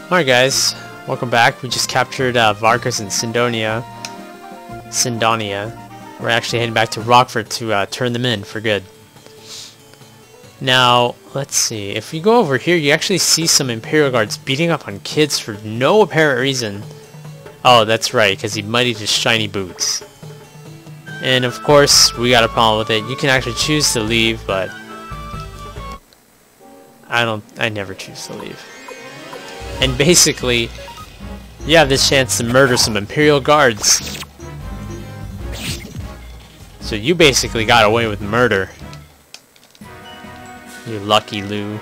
Alright guys, welcome back. We just captured Vargas and Sindonia. We're actually heading back to Rockford to turn them in for good. Now, let's see. If you go over here, you actually see some Imperial guards beating up on kids for no apparent reason. Oh, that's right, because he muddied his shiny boots. And of course, we got a problem with it. You can actually choose to leave, but I never choose to leave. And basically, you have this chance to murder some Imperial guards. So you basically got away with murder. You lucky Lou.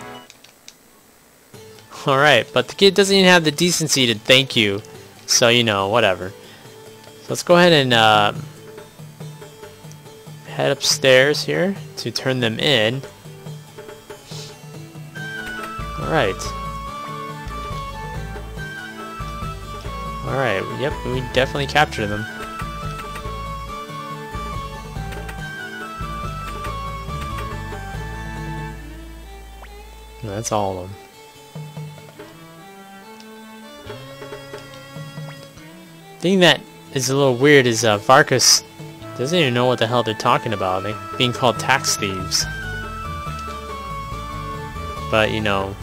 Alright, but the kid doesn't even have the decency to thank you. So, you know, whatever. So let's go ahead and head upstairs here to turn them in. Alright. Alright, yep, we definitely captured them. That's all of them. The thing that is a little weird is Vargas doesn't even know what the hell they're talking about. They're being called tax thieves. But, you know,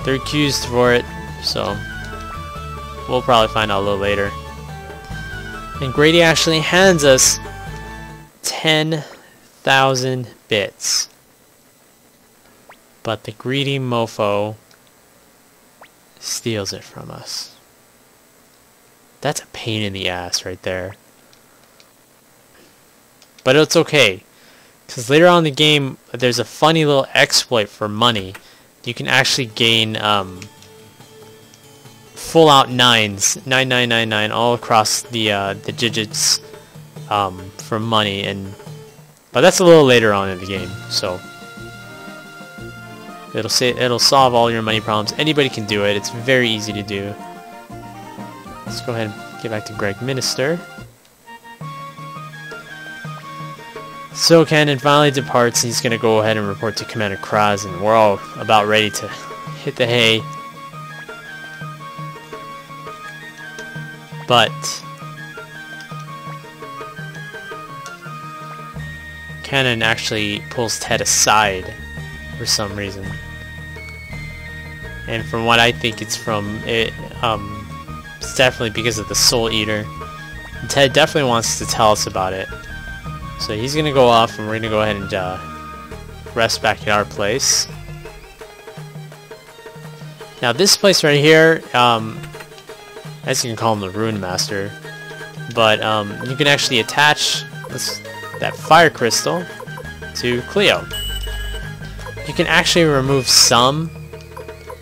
they're accused for it, so we'll probably find out a little later. And Grady actually hands us 10,000 bits. But the greedy mofo steals it from us. That's a pain in the ass right there. But it's okay, because later on in the game, there's a funny little exploit for money. You can actually gain full out 9s, 9999 all across the digits for money, but that's a little later on in the game. So it'll solve all your money problems. Anybody can do it. It's very easy to do. Let's go ahead and get back to Gregminister. So Cannon finally departs. He's gonna go ahead and report to Commander Kraz, and we're all about ready to hit the hay. But Cannon actually pulls Ted aside for some reason. And from what I think, it's definitely because of the Soul Eater. And Ted definitely wants to tell us about it. So he's gonna go off, and we're gonna go ahead and rest back at our place. Now this place right here, as you can call him the Rune Master, but you can actually attach that fire crystal to Cleo. You can actually remove some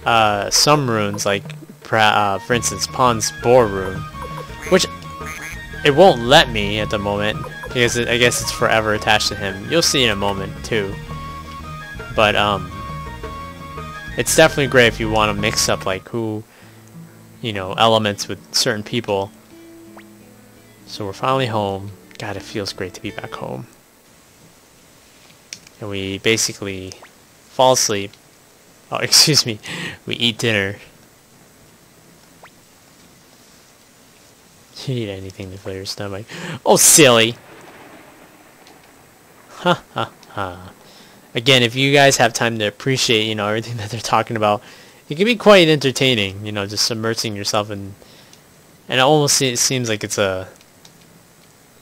runes, like for instance Pon's Boar rune, which it won't let me at the moment because I guess it's forever attached to him. You'll see in a moment too. But it's definitely great if you want to mix up like elements with certain people. So we're finally home. God, it feels great to be back home. And we basically fall asleep. Oh, excuse me. We eat dinner. You need anything to fill your stomach. Oh, silly. Ha ha ha. Again, if you guys have time to appreciate, everything that they're talking about, it can be quite entertaining, just submerging yourself in, and it almost seems like it's an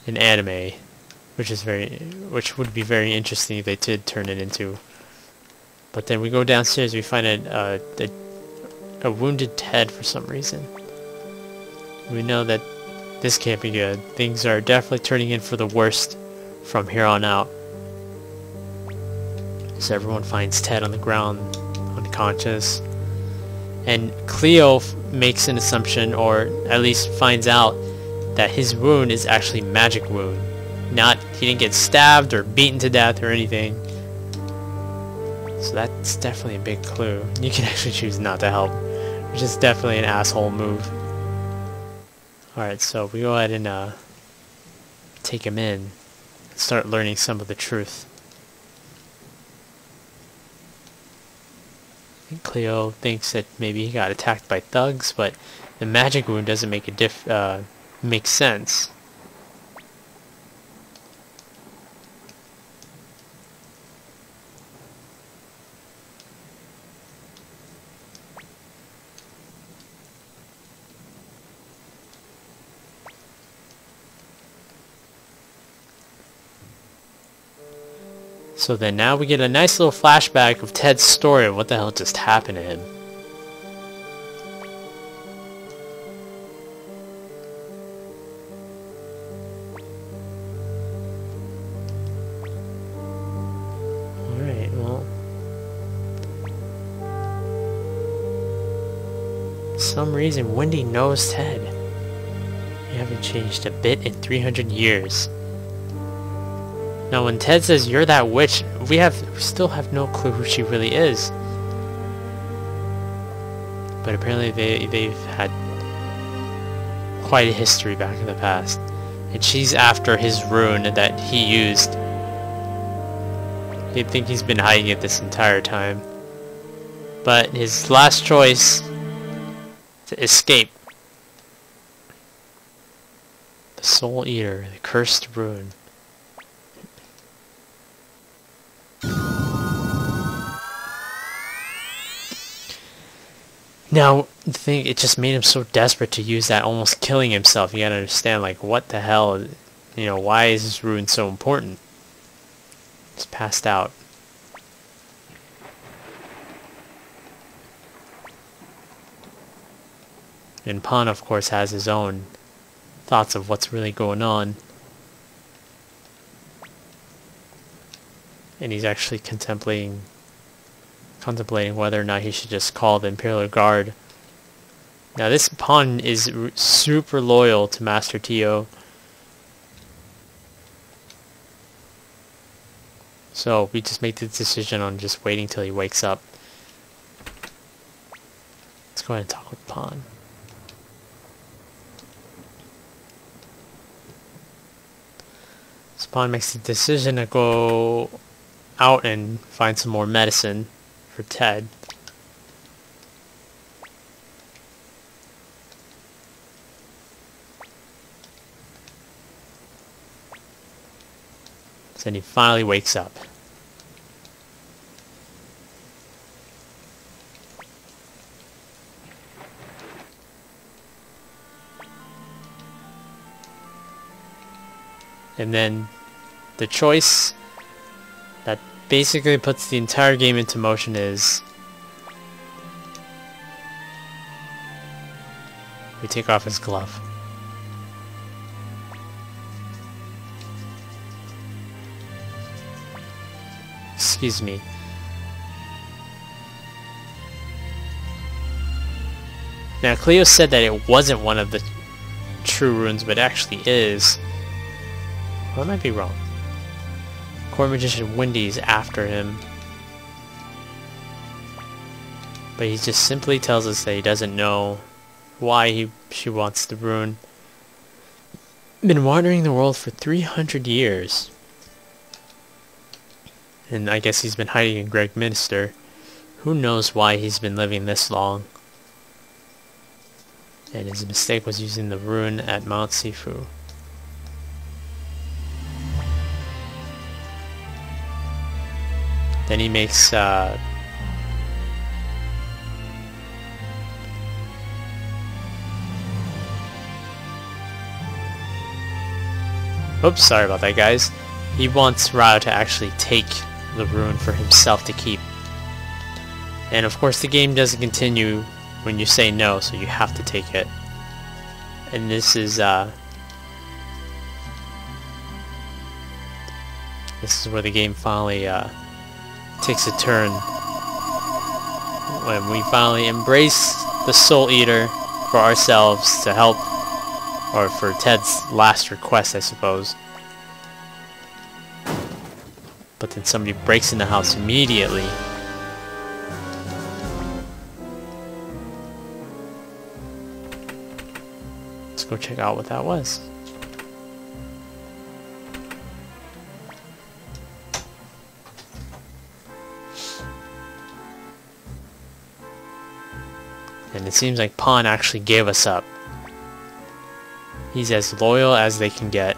anime, which would be very interesting if they did turn it into. But then we go downstairs, we find a wounded Ted for some reason. We know that this can't be good. Things are definitely turning in for the worst from here on out. So everyone finds Ted on the ground, unconscious. And Cleo makes an assumption, or at least finds out, that his wound is actually magic wound. He didn't get stabbed or beaten to death or anything. So that's definitely a big clue. You can actually choose not to help, which is definitely an asshole move. Alright, so we go ahead and take him in and start learning some of the truth. Cleo thinks that maybe he got attacked by thugs, but the magic wound doesn't make make sense. So then now we get a nice little flashback of Ted's story of what the hell just happened to him. Alright, well. For some reason Wendy knows Ted. You haven't changed a bit in 300 years. Now when Ted says you're that witch, we still have no clue who she really is. But apparently they've had quite a history back in the past. And she's after his rune that he used. They think he's been hiding it this entire time. But his last choice to escape. The Soul Eater, the cursed rune. Now, the thing, it just made him so desperate to use that, almost killing himself. You gotta understand, like, what the hell, you know, why is this rune so important? He's passed out. And Pan, of course, has his own thoughts of what's really going on. And he's actually contemplating whether or not he should just call the Imperial Guard. Now this pawn is super loyal to Master Tio. So we just make the decision on just waiting till he wakes up. Let's go ahead and talk with Pawn. So Pawn makes the decision to go out and find some more medicine for Ted. So then he finally wakes up. And then the choice that basically puts the entire game into motion is we take off his glove. Excuse me. Now Cleo said that it wasn't one of the true runes, but it actually is. Well, I might be wrong. Court Magician Wendy's after him. But he just simply tells us that he doesn't know why she wants the rune. Been wandering the world for 300 years. And I guess he's been hiding in Gregminister. Who knows why he's been living this long. And his mistake was using the rune at Mount Sifu. Then he makes oops, sorry about that, guys. He wants Rao to actually take the rune for himself to keep. And of course the game doesn't continue when you say no, so you have to take it. And this is where the game finally takes a turn. When we finally embrace the Soul Eater for ourselves to help, or for Ted's last request, I suppose. But then somebody breaks in the house immediately. Let's go check out what that was. And it seems like Pawn actually gave us up. He's as loyal as they can get.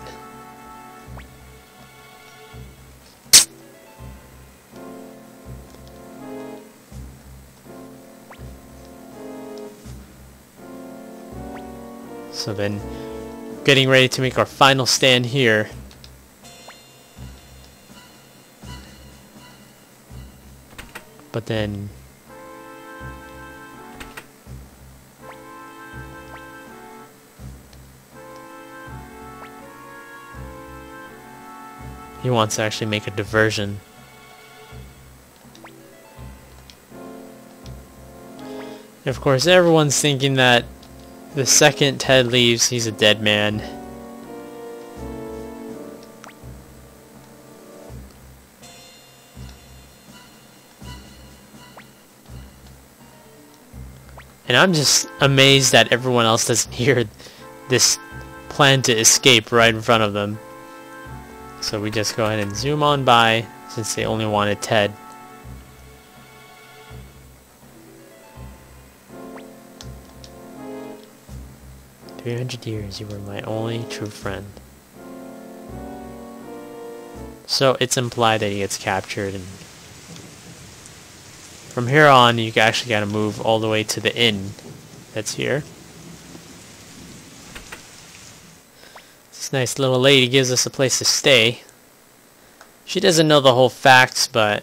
So then, getting ready to make our final stand here. But then he wants to actually make a diversion. And of course, everyone's thinking that the second Ted leaves, he's a dead man. And I'm just amazed that everyone else doesn't hear this plan to escape right in front of them. So we just go ahead and zoom on by, since they only wanted Ted. "300 years, you were my only true friend." So it's implied that he gets captured, and from here on, you actually gotta move all the way to the inn that's here. This nice little lady gives us a place to stay. She doesn't know the whole facts, but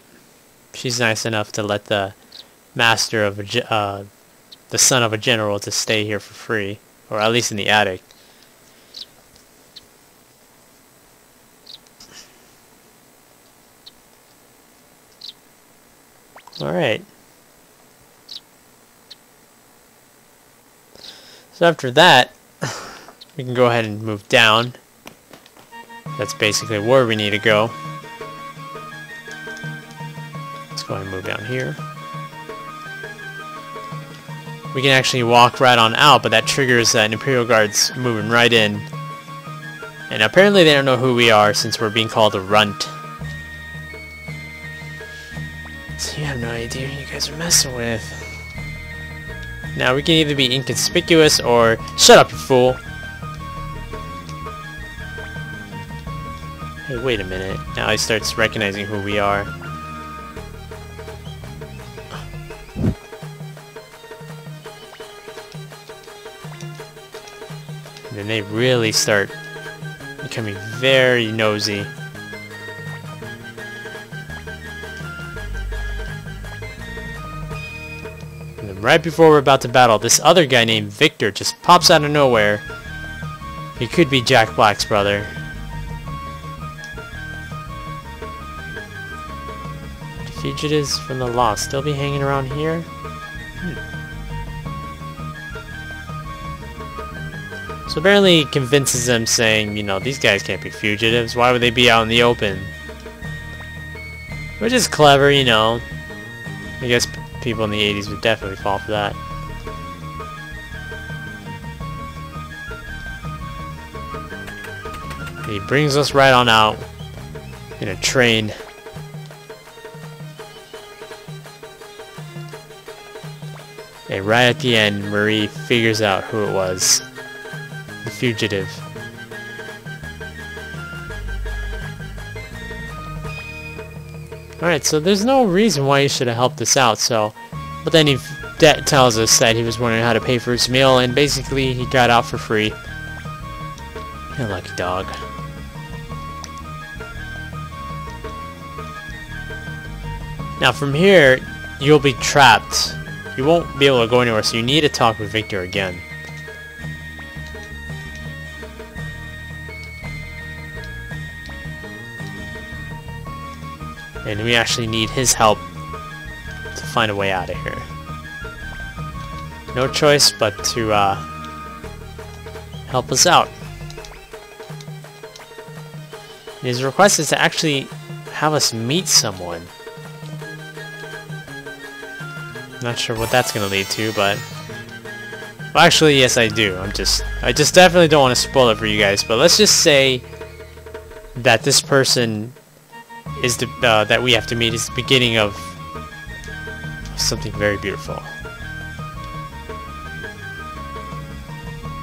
she's nice enough to let the master of the son of a general to stay here for free, or at least in the attic. Alright. So after that, we can go ahead and move down. That's basically where we need to go. Let's go ahead and move down here. We can actually walk right on out, but that triggers that Imperial Guards moving right in. And apparently they don't know who we are since we're being called a runt. So you have no idea who you guys are messing with. Now we can either be inconspicuous or shut up, you fool. Hey, wait a minute. Now he starts recognizing who we are. And then they really start becoming very nosy. And then right before we're about to battle, this other guy named Viktor just pops out of nowhere. He could be Jack Black's brother. Fugitives from the law still be hanging around here? So apparently he convinces them, saying, you know, these guys can't be fugitives. Why would they be out in the open? Which is clever, you know. I guess people in the 80s would definitely fall for that. He brings us right on out in a train. And right at the end, Marie figures out who it was. The fugitive. Alright, so there's no reason why he should have helped us out, so... But then he tells us that he was wondering how to pay for his meal, and basically he got out for free. You're a lucky dog. Now from here, you'll be trapped. You won't be able to go anywhere, so you need to talk with Viktor again. And we actually need his help to find a way out of here. No choice but to help us out. And his request is to actually have us meet someone. Not sure what that's gonna lead to, but well, actually, yes, I do. I just definitely don't want to spoil it for you guys. But let's just say that this person is the that we have to meet is the beginning of something very beautiful.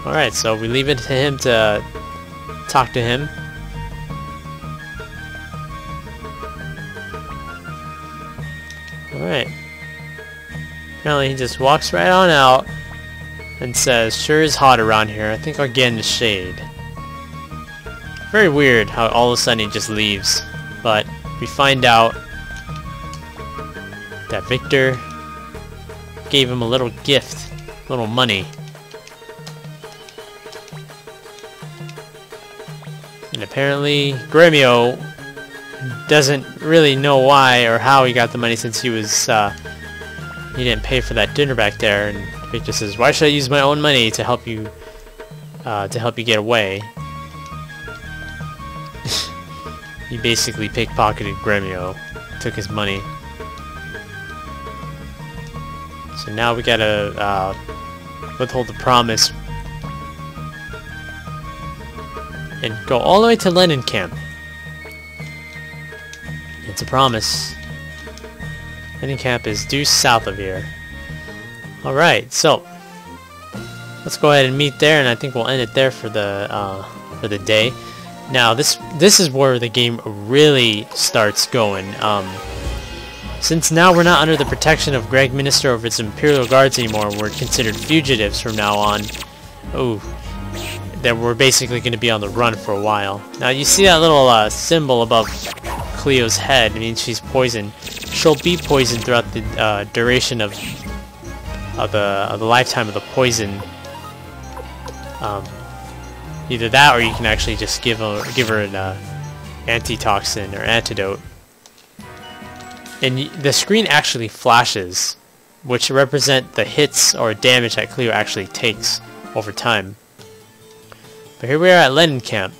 Alright, so we leave it to him to talk to him. Alright. Apparently he just walks right on out and says, "Sure is hot around here. I think I'll get in the shade." Very weird how all of a sudden he just leaves. But we find out that Viktor gave him a little gift, a little money. And apparently Gremio doesn't really know why or how he got the money, since he was he didn't pay for that dinner back there. And Viktor says, "Why should I use my own money to help you get away?" He basically pickpocketed Gremio, took his money. So now we gotta withhold the promise and go all the way to Lenin camp. It's a promise. Lenin camp is due south of here. Alright, so let's go ahead and meet there, and I think we'll end it there for the day. Now this is where the game really starts going. Since now we're not under the protection of Gregminister or its imperial guards anymore, we're considered fugitives from now on. Oh, that we're basically going to be on the run for a while. Now you see that little symbol above Cleo's head. It means she's poisoned. She'll be poisoned throughout the duration of the lifetime of the poison. Either that, or you can actually just give her an antitoxin or antidote. And the screen actually flashes, which represent the hits or damage that Cleo actually takes over time. But here we are at Lenin camp.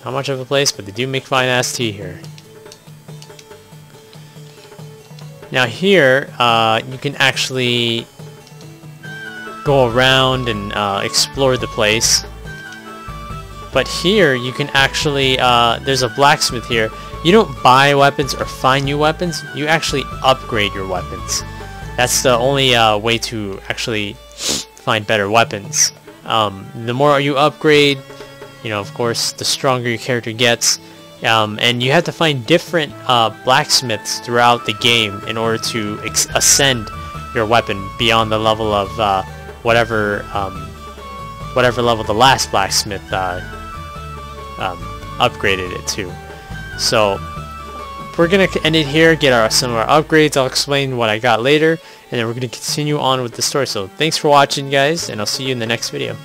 Not much of a place, but they do make fine ass tea here. Now here, you can actually go around and explore the place. But here, you can actually, there's a blacksmith here. You don't buy weapons or find new weapons, you actually upgrade your weapons. That's the only way to actually find better weapons. The more you upgrade, you know, of course, the stronger your character gets. And you have to find different blacksmiths throughout the game in order to ascend your weapon beyond the level of whatever level the last blacksmith upgraded it to. So we're gonna end it here, get some of our upgrades. I'll explain what I got later, and then we're gonna continue on with the story. So thanks for watching, guys, and I'll see you in the next video.